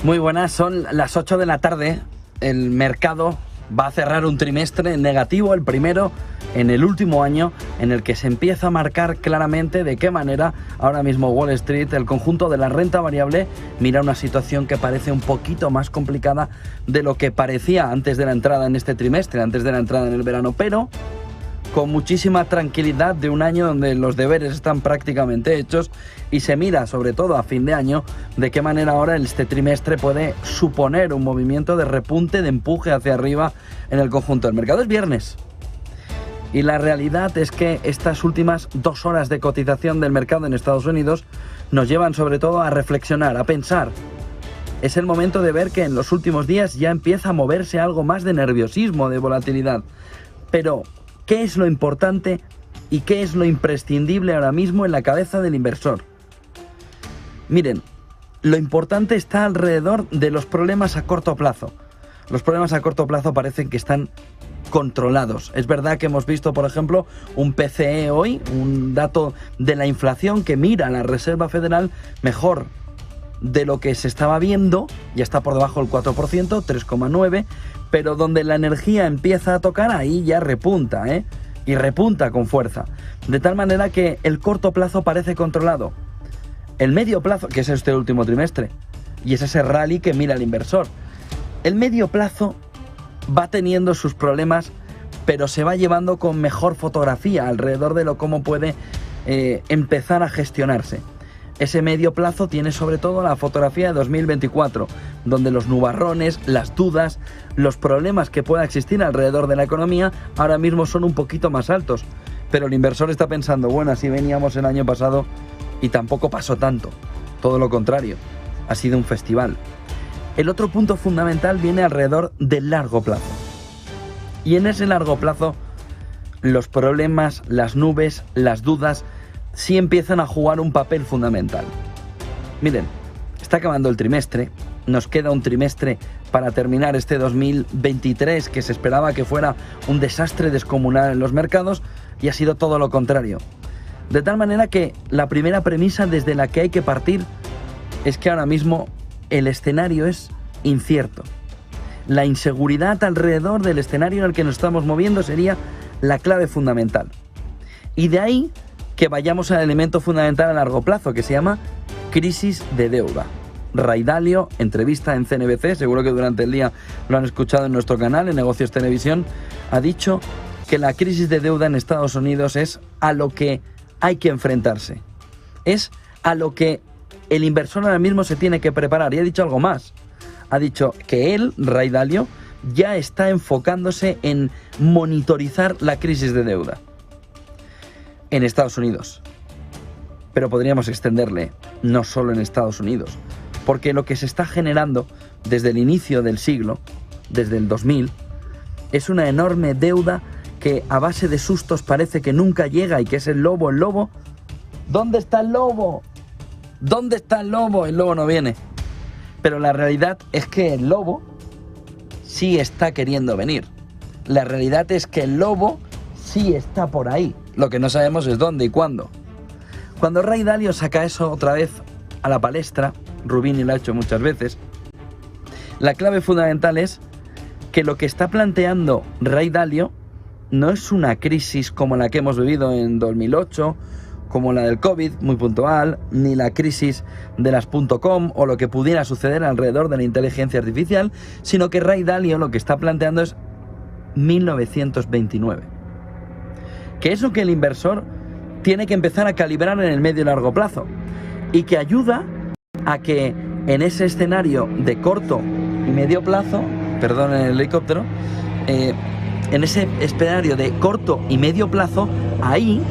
Muy buenas, son las 8 de la tarde. El mercado va a cerrar un trimestre negativo, el primero en el último año, en el que se empieza a marcar claramente de qué manera ahora mismo Wall Street, el conjunto de la renta variable, mira una situación que parece un poquito más complicada de lo que parecía antes de la entrada en este trimestre, antes de la entrada en el verano, pero con muchísima tranquilidad de un año donde los deberes están prácticamente hechos y se mira, sobre todo a fin de año, de qué manera ahora este trimestre puede suponer un movimiento de repunte, de empuje hacia arriba en el conjunto del mercado. Es viernes y la realidad es que estas últimas 2 horas de cotización del mercado en Estados Unidos nos llevan sobre todo a reflexionar, a pensar. Es el momento de ver que en los últimos días ya empieza a moverse algo más de nerviosismo, de volatilidad. Pero ¿qué es lo importante y qué es lo imprescindible ahora mismo en la cabeza del inversor? Miren, lo importante está alrededor de los problemas a corto plazo. Los problemas a corto plazo parecen que están controlados. Es verdad que hemos visto, por ejemplo, un PCE hoy, un dato de la inflación que mira a la Reserva Federal mejor de lo que se estaba viendo, ya está por debajo del 4%, 3,9%, pero donde la energía empieza a tocar, ahí ya repunta, y repunta con fuerza. De tal manera que el corto plazo parece controlado. El medio plazo, que es este último trimestre, y es ese rally que mira el inversor. El medio plazo va teniendo sus problemas, pero se va llevando con mejor fotografía alrededor de lo cómo puede empezar a gestionarse. Ese medio plazo tiene sobre todo la fotografía de 2024, donde los nubarrones, las dudas, los problemas que pueda existir alrededor de la economía ahora mismo son un poquito más altos. Pero el inversor está pensando, bueno, así veníamos el año pasado y tampoco pasó tanto. Todo lo contrario, ha sido un festival. El otro punto fundamental viene alrededor del largo plazo. Y en ese largo plazo, los problemas, las nubes, las dudas, sí empiezan a jugar un papel fundamental. Miren, está acabando el trimestre, nos queda un trimestre para terminar este 2023 que se esperaba que fuera un desastre descomunal en los mercados y ha sido todo lo contrario. De tal manera que la primera premisa desde la que hay que partir es que ahora mismo el escenario es incierto. La inseguridad alrededor del escenario en el que nos estamos moviendo sería la clave fundamental. Y de ahí que vayamos al elemento fundamental a largo plazo, que se llama crisis de deuda. Ray Dalio, entrevista en CNBC, seguro que durante el día lo han escuchado en nuestro canal, en Negocios Televisión, ha dicho que la crisis de deuda en Estados Unidos es a lo que hay que enfrentarse. Es a lo que el inversor ahora mismo se tiene que preparar. Y ha dicho algo más. Ha dicho que él, Ray Dalio, ya está enfocándose en monitorizar la crisis de deuda en Estados Unidos. Pero podríamos extenderle no solo en Estados Unidos, porque lo que se está generando desde el inicio del siglo, desde el 2000, es una enorme deuda que a base de sustos parece que nunca llega y que es el lobo. El lobo, ¿dónde está el lobo? ¿Dónde está el lobo? El lobo no viene. Pero la realidad es que el lobo sí está queriendo venir. La realidad es que el lobo sí está por ahí. Lo que no sabemos es dónde y cuándo. Cuando Ray Dalio saca eso otra vez a la palestra, Rubini lo ha hecho muchas veces, la clave fundamental es que lo que está planteando Ray Dalio no es una crisis como la que hemos vivido en 2008, como la del COVID, muy puntual, ni la crisis de las .com o lo que pudiera suceder alrededor de la inteligencia artificial, sino que Ray Dalio lo que está planteando es 1929. Que es lo que el inversor tiene que empezar a calibrar en el medio y largo plazo y que ayuda a que en ese escenario de corto y medio plazo, perdón el helicóptero, en ese escenario de corto y medio plazo, ahí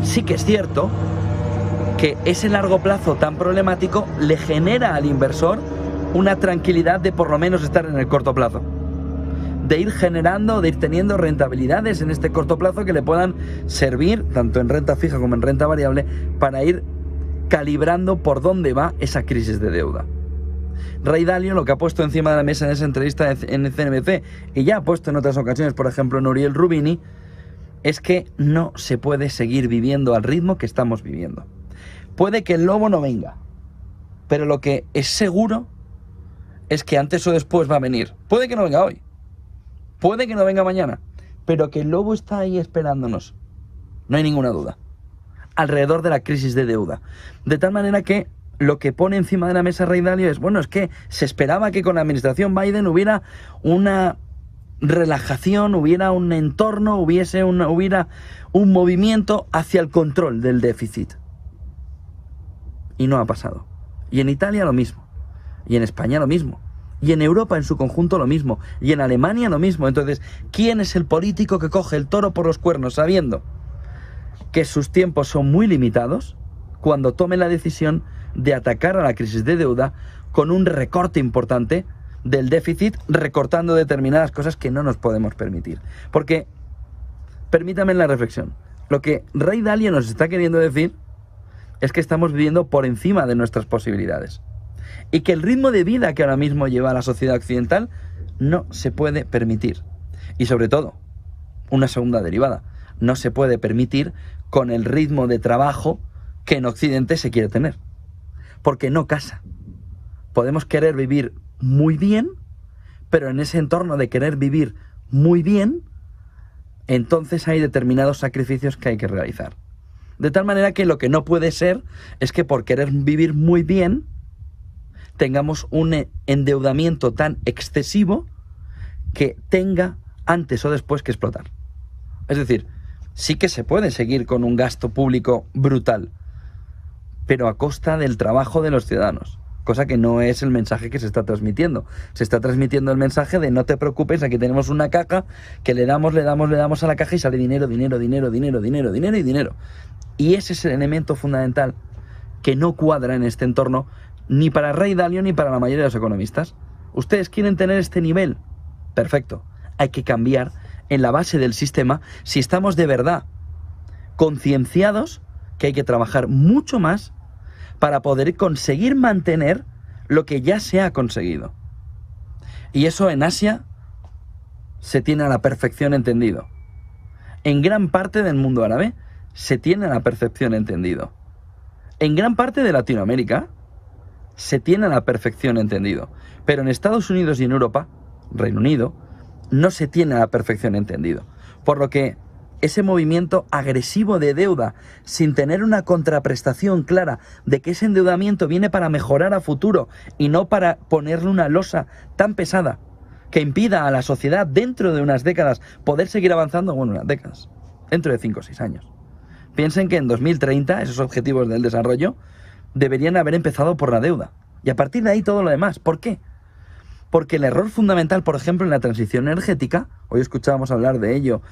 sí que es cierto que ese largo plazo tan problemático le genera al inversor una tranquilidad de por lo menos estar en el corto plazo, de ir generando, de ir teniendo rentabilidades en este corto plazo que le puedan servir, tanto en renta fija como en renta variable, para ir calibrando por dónde va esa crisis de deuda. Ray Dalio lo que ha puesto encima de la mesa en esa entrevista en CNBC, y ya ha puesto en otras ocasiones, por ejemplo en Uriel Rubini, es que no se puede seguir viviendo al ritmo que estamos viviendo. Puede que el lobo no venga, pero lo que es seguro es que antes o después va a venir. Puede que no venga hoy, puede que no venga mañana, pero que el lobo está ahí esperándonos. No hay ninguna duda. Alrededor de la crisis de deuda. De tal manera que lo que pone encima de la mesa Ray Dalio es, bueno, es que se esperaba que con la administración Biden hubiera una relajación, hubiera un entorno, hubiera un movimiento hacia el control del déficit. Y no ha pasado. Y en Italia lo mismo. Y en España lo mismo. Y en Europa en su conjunto lo mismo. Y en Alemania lo mismo. Entonces, ¿quién es el político que coge el toro por los cuernos sabiendo que sus tiempos son muy limitados cuando tome la decisión de atacar a la crisis de deuda con un recorte importante del déficit, recortando determinadas cosas que no nos podemos permitir? Porque, permítame la reflexión, lo que Ray Dalio nos está queriendo decir es que estamos viviendo por encima de nuestras posibilidades y que el ritmo de vida que ahora mismo lleva la sociedad occidental no se puede permitir. Y sobre todo, una segunda derivada, no se puede permitir con el ritmo de trabajo que en Occidente se quiere tener, porque no casa. Podemos querer vivir muy bien, pero en ese entorno de querer vivir muy bien, entonces hay determinados sacrificios que hay que realizar. De tal manera que lo que no puede ser es que por querer vivir muy bien tengamos un endeudamiento tan excesivo que tenga antes o después que explotar. Es decir, sí que se puede seguir con un gasto público brutal, pero a costa del trabajo de los ciudadanos, cosa que no es el mensaje que se está transmitiendo. Se está transmitiendo el mensaje de no te preocupes, aquí tenemos una caja que le damos a la caja y sale dinero. Y ese es el elemento fundamental que no cuadra en este entorno ni para Ray Dalio ni para la mayoría de los economistas. ¿Ustedes quieren tener este nivel? Perfecto. Hay que cambiar en la base del sistema si estamos de verdad concienciados que hay que trabajar mucho más para poder conseguir mantener lo que ya se ha conseguido. Y eso en Asia se tiene a la perfección entendido. En gran parte del mundo árabe se tiene a la perfección entendido. En gran parte de Latinoamérica se tiene a la perfección entendido. Pero en Estados Unidos y en Europa, Reino Unido, no se tiene a la perfección entendido. Por lo que ese movimiento agresivo de deuda, sin tener una contraprestación clara de que ese endeudamiento viene para mejorar a futuro y no para ponerle una losa tan pesada que impida a la sociedad dentro de unas décadas poder seguir avanzando, bueno, unas décadas, dentro de 5 o 6 años. Piensen que en 2030 esos objetivos del desarrollo deberían haber empezado por la deuda. Y a partir de ahí todo lo demás. ¿Por qué? Porque el error fundamental, por ejemplo, en la transición energética, hoy escuchábamos hablar de ello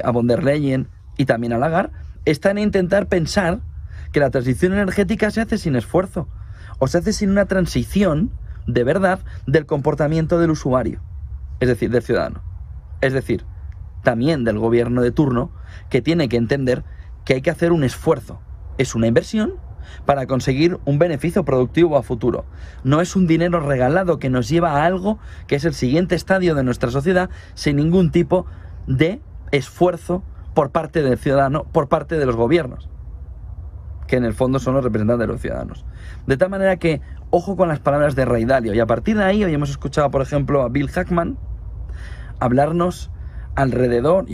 a von der Leyen y también a Lagarde, está en intentar pensar que la transición energética se hace sin esfuerzo o se hace sin una transición de verdad del comportamiento del usuario, es decir, del ciudadano. Es decir, también del gobierno de turno, que tiene que entender que hay que hacer un esfuerzo. Es una inversión para conseguir un beneficio productivo a futuro. No es un dinero regalado que nos lleva a algo que es el siguiente estadio de nuestra sociedad sin ningún tipo de esfuerzo por parte del ciudadano, por parte de los gobiernos, que en el fondo son los representantes de los ciudadanos. De tal manera que, ojo con las palabras de Ray Dalio. Y a partir de ahí, hoy hemos escuchado, por ejemplo, a Bill Ackman hablarnos alrededor,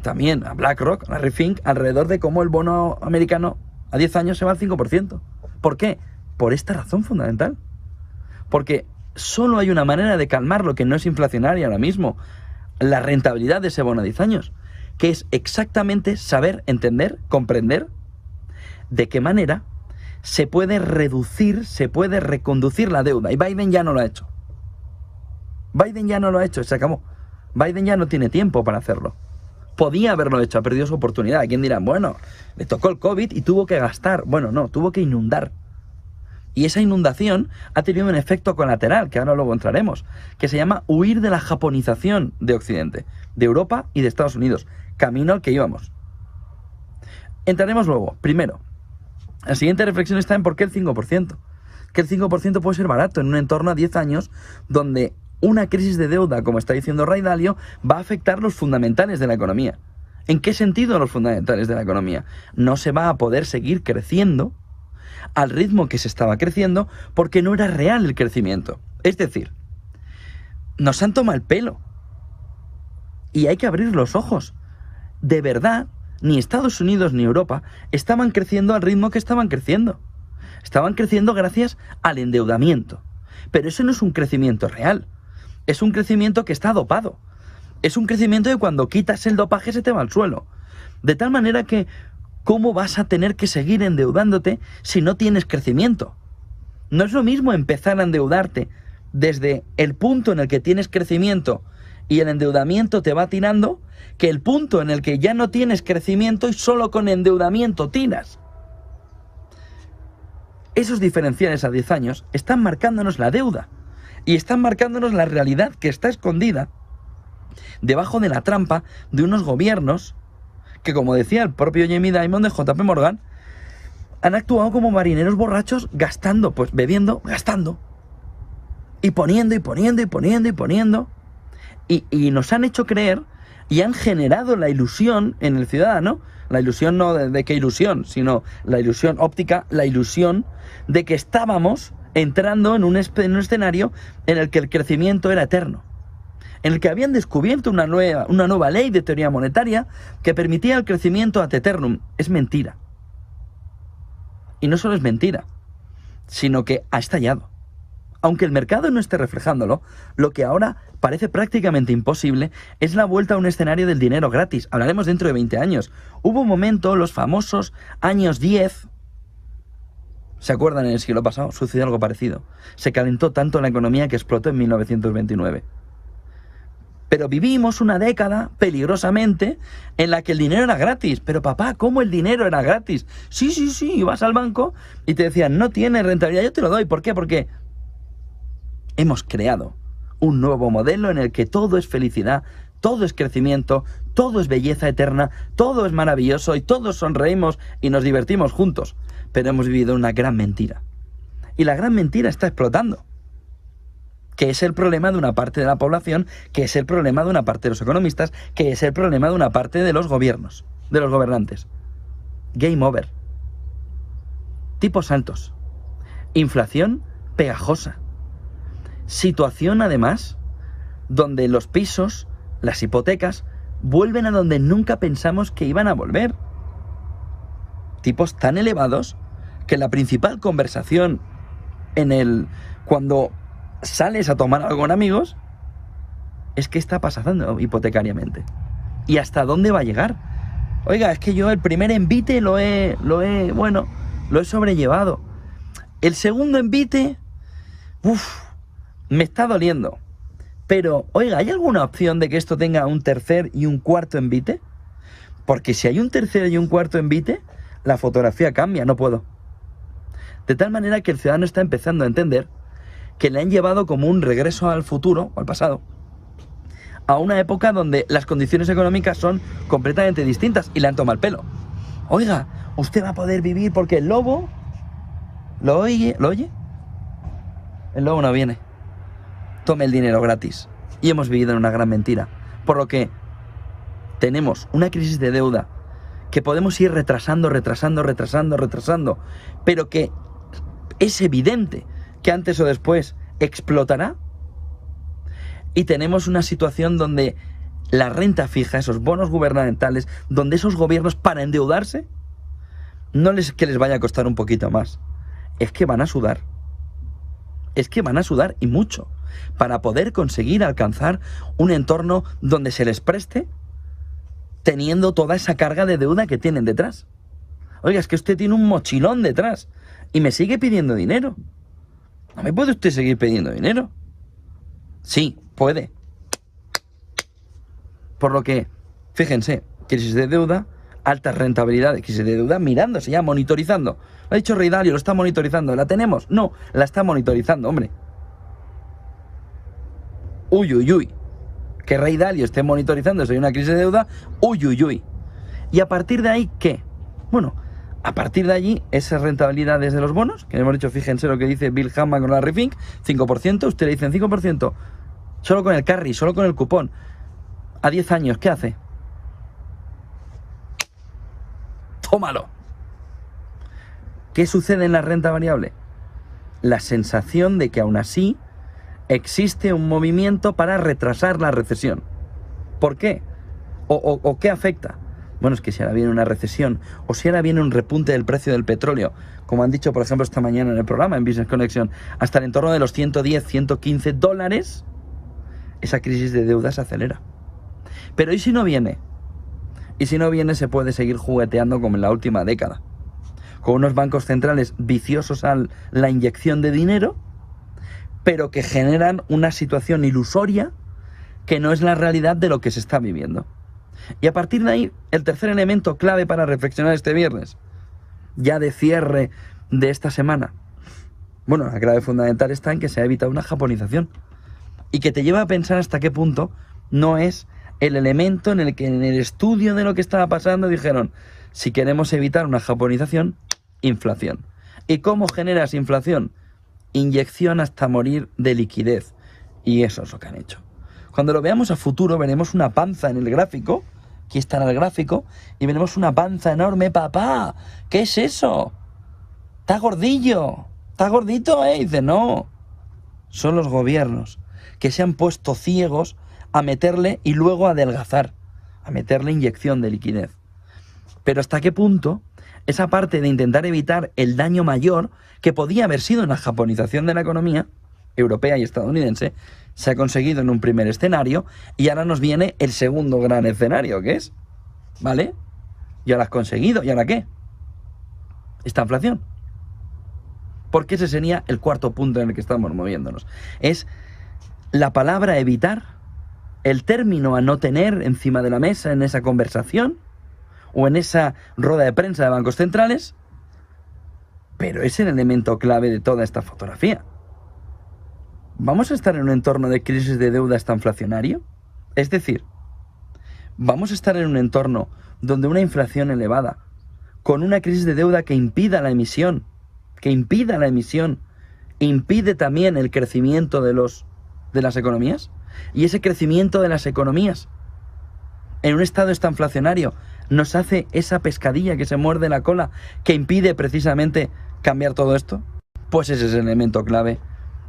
también a BlackRock, a Larry Fink, alrededor de cómo el bono americano a 10 años se va al 5%. ¿Por qué? Por esta razón fundamental. Porque solo hay una manera de calmar lo que no es inflacionaria ahora mismo, la rentabilidad de ese bono a 10 años, que es exactamente saber, entender, comprender de qué manera se puede reducir, se puede reconducir la deuda. Y Biden ya no lo ha hecho. Biden ya no lo ha hecho, se acabó. Biden ya no tiene tiempo para hacerlo. Podía haberlo hecho, ha perdido su oportunidad. ¿Quién dirá? Bueno, le tocó el COVID y tuvo que gastar. Bueno, no, tuvo que inundar. Y esa inundación ha tenido un efecto colateral, que ahora luego entraremos, que se llama huir de la japonización de Occidente, de Europa y de Estados Unidos, camino al que íbamos. Entraremos luego. Primero, la siguiente reflexión está en por qué el 5%. Que el 5% puede ser barato en un entorno a 10 años donde una crisis de deuda, como está diciendo Ray Dalio, va a afectar los fundamentales de la economía. ¿En qué sentido los fundamentales de la economía? No se va a poder seguir creciendo al ritmo que se estaba creciendo porque no era real el crecimiento. Es decir, nos han tomado el pelo y hay que abrir los ojos. De verdad, ni Estados Unidos ni Europa estaban creciendo al ritmo que estaban creciendo. Estaban creciendo gracias al endeudamiento. Pero eso no es un crecimiento real. Es un crecimiento que está dopado. Es un crecimiento que cuando quitas el dopaje se te va al suelo. De tal manera que, ¿cómo vas a tener que seguir endeudándote si no tienes crecimiento? No es lo mismo empezar a endeudarte desde el punto en el que tienes crecimiento y el endeudamiento te va tirando, que el punto en el que ya no tienes crecimiento y solo con endeudamiento tiras. Esos diferenciales a 10 años están marcándonos la deuda y están marcándonos la realidad que está escondida debajo de la trampa de unos gobiernos que, como decía el propio Jamie Dimon de JP Morgan, han actuado como marineros borrachos gastando, pues bebiendo, gastando y poniendo y poniendo y poniendo y poniendo y nos han hecho creer y han generado la ilusión en el ciudadano, la ilusión no de qué ilusión, sino la ilusión óptica, la ilusión de que estábamos entrando en un escenario en el que el crecimiento era eterno, en el que habían descubierto una nueva ley de teoría monetaria que permitía el crecimiento ad eternum. Es mentira. Y no solo es mentira, sino que ha estallado. Aunque el mercado no esté reflejándolo, lo que ahora parece prácticamente imposible es la vuelta a un escenario del dinero gratis. Hablaremos dentro de 20 años. Hubo un momento, los famosos años 10, ¿se acuerdan? En el siglo pasado sucedió algo parecido. Se calentó tanto la economía que explotó en 1929. Pero vivimos una década, peligrosamente, en la que el dinero era gratis. Pero papá, ¿cómo el dinero era gratis? Sí, ibas al banco y te decían, no tiene rentabilidad, yo te lo doy. ¿Por qué? Porque hemos creado un nuevo modelo en el que todo es felicidad, todo es crecimiento, todo es belleza eterna, todo es maravilloso y todos sonreímos y nos divertimos juntos. Pero hemos vivido una gran mentira. Y la gran mentira está explotando, que es el problema de una parte de la población, que es el problema de una parte de los economistas, que es el problema de una parte de los gobiernos, de los gobernantes. Game over. Tipos altos. Inflación pegajosa. Situación, además, donde los pisos, las hipotecas, vuelven a donde nunca pensamos que iban a volver. Tipos tan elevados que la principal conversación cuando sales a tomar algo con amigos es qué está pasando hipotecariamente y hasta dónde va a llegar. Oiga, es que yo el primer envite lo he sobrellevado. El segundo envite, me está doliendo. Pero, oiga, ¿hay alguna opción de que esto tenga un tercer y un cuarto envite? Porque si hay un tercer y un cuarto envite, la fotografía cambia, no puedo. De tal manera que el ciudadano está empezando a entender que le han llevado como un regreso al futuro, o al pasado, a una época donde las condiciones económicas son completamente distintas y le han tomado el pelo. Oiga, usted va a poder vivir porque el lobo... ¿Lo oye? El lobo no viene. Tome el dinero gratis. Y hemos vivido en una gran mentira. Por lo que tenemos una crisis de deuda que podemos ir retrasando, pero que es evidente que antes o después explotará. Y tenemos una situación donde la renta fija, esos bonos gubernamentales, donde esos gobiernos, para endeudarse, no es que les vaya a costar un poquito más, es que van a sudar. Es que van a sudar y mucho para poder conseguir alcanzar un entorno donde se les preste teniendo toda esa carga de deuda que tienen detrás. Oiga, es que usted tiene un mochilón detrás y me sigue pidiendo dinero. ¿No me puede usted seguir pidiendo dinero? Sí, puede. Por lo que, fíjense, crisis de deuda, altas rentabilidades, crisis de deuda, mirándose ya, monitorizando. Lo ha dicho Ray Dalio, lo está monitorizando. ¿La tenemos? No, la está monitorizando, hombre. Uy. Que Ray Dalio esté monitorizando si hay una crisis de deuda, uy. Y a partir de ahí, ¿qué? Bueno, a partir de allí, esas rentabilidades de los bonos, que hemos dicho, fíjense lo que dice Bill Hammond con Larry Fink, 5%, usted le dicen 5%, solo con el carry, solo con el cupón, a 10 años, ¿qué hace? Tómalo. ¿Qué sucede en la renta variable? La sensación de que aún así existe un movimiento para retrasar la recesión. ¿Por qué? ¿O qué afecta? Bueno, es que si ahora viene una recesión o si ahora viene un repunte del precio del petróleo, como han dicho, por ejemplo, esta mañana en el programa, en Business Connection, hasta el entorno de los 110, 115 dólares, esa crisis de deuda se acelera. Pero ¿y si no viene? Y si no viene, se puede seguir jugueteando como en la última década, con unos bancos centrales viciosos a la inyección de dinero, pero que generan una situación ilusoria que no es la realidad de lo que se está viviendo. Y a partir de ahí, el tercer elemento clave para reflexionar este viernes, ya de cierre de esta semana. Bueno, la clave fundamental está en que se ha evitado una japonización y que te lleva a pensar hasta qué punto no es el elemento en el que en el estudio de lo que estaba pasando dijeron, si queremos evitar una japonización, inflación. ¿Y cómo generas inflación? Inyección hasta morir de liquidez. Y eso es lo que han hecho. Cuando lo veamos a futuro, veremos una panza en el gráfico. Aquí está en el gráfico. Y veremos una panza enorme. ¡Papá! ¿Qué es eso? ¡Está gordillo! ¿Está gordito, eh? Y dice, no. Son los gobiernos que se han puesto ciegos a meterle y luego a adelgazar. A meterle inyección de liquidez. Pero ¿hasta qué punto esa parte de intentar evitar el daño mayor que podía haber sido una japonización de la economía europea y estadounidense se ha conseguido en un primer escenario y ahora nos viene el segundo gran escenario, que es, ¿vale? Ya lo has conseguido, ¿y ahora qué? Esta inflación. Porque ese sería el cuarto punto en el que estamos moviéndonos. Es la palabra evitar, el término a no tener encima de la mesa en esa conversación o en esa rueda de prensa de bancos centrales, pero es el elemento clave de toda esta fotografía. ¿Vamos a estar en un entorno de crisis de deuda hasta inflacionario? Es decir, ¿vamos a estar en un entorno donde una inflación elevada, con una crisis de deuda que impida la emisión, impide también el crecimiento de las economías? Y ese crecimiento de las economías, en un estado estanflacionario, nos hace esa pescadilla que se muerde la cola, que impide precisamente cambiar todo esto. Pues ese es el elemento clave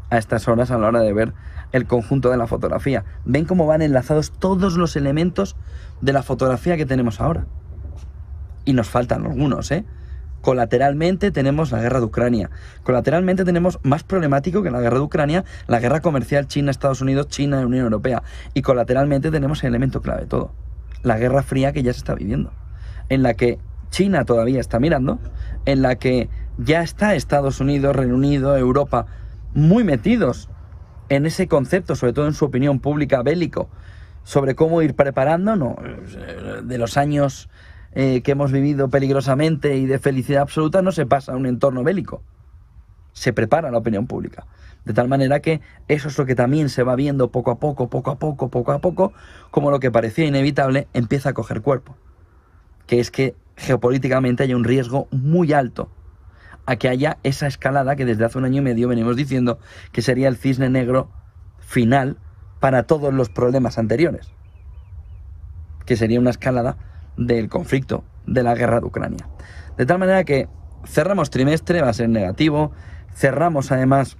a estas horas a la hora de ver el conjunto de la fotografía. ¿Ven cómo van enlazados todos los elementos de la fotografía que tenemos ahora? Y nos faltan algunos, ¿eh? Colateralmente tenemos la guerra de Ucrania. Colateralmente tenemos, más problemático que la guerra de Ucrania, la guerra comercial China-Estados Unidos, China-Unión Europea. Y colateralmente tenemos el elemento clave de todo, la guerra fría que ya se está viviendo, en la que China todavía está mirando, en la que ya está Estados Unidos, Reino Unido, Europa, muy metidos en ese concepto, sobre todo en su opinión pública bélico, sobre cómo ir preparando, de los años que hemos vivido peligrosamente y de felicidad absoluta, no se pasa a un entorno bélico. Se prepara la opinión pública. De tal manera que eso es lo que también se va viendo poco a poco, como lo que parecía inevitable empieza a coger cuerpo. Que es que geopolíticamente hay un riesgo muy alto a que haya esa escalada que desde hace un año y medio venimos diciendo que sería el cisne negro final para todos los problemas anteriores. Que sería una escalada del conflicto, de la guerra de Ucrania. De tal manera que cerramos trimestre, va a ser negativo, cerramos además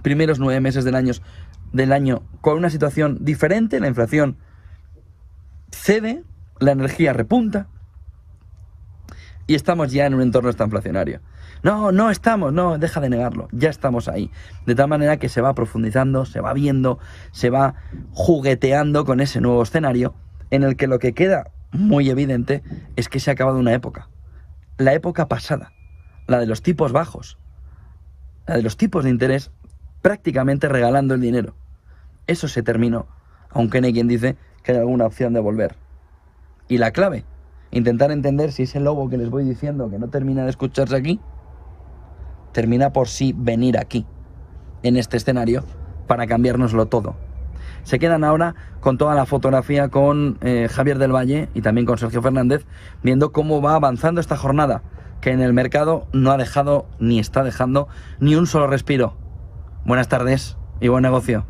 primeros 9 meses del año con una situación diferente, la inflación cede, la energía repunta y estamos ya en un entorno estanflacionario. No estamos, deja de negarlo, ya estamos ahí. De tal manera que se va profundizando, se va viendo, se va jugueteando con ese nuevo escenario en el que lo que queda muy evidente es que se ha acabado una época. La época pasada, la de los tipos bajos, la de los tipos de interés prácticamente regalando el dinero. Eso se terminó, aunque no hay quien dice que hay alguna opción de volver. Y la clave, intentar entender si ese lobo que les voy diciendo que no termina de escucharse aquí, termina por sí venir aquí, en este escenario, para cambiárnoslo todo. Se quedan ahora con toda la fotografía con Javier del Valle y también con Sergio Fernández, viendo cómo va avanzando esta jornada, que en el mercado no ha dejado ni está dejando ni un solo respiro. Buenas tardes y buen negocio.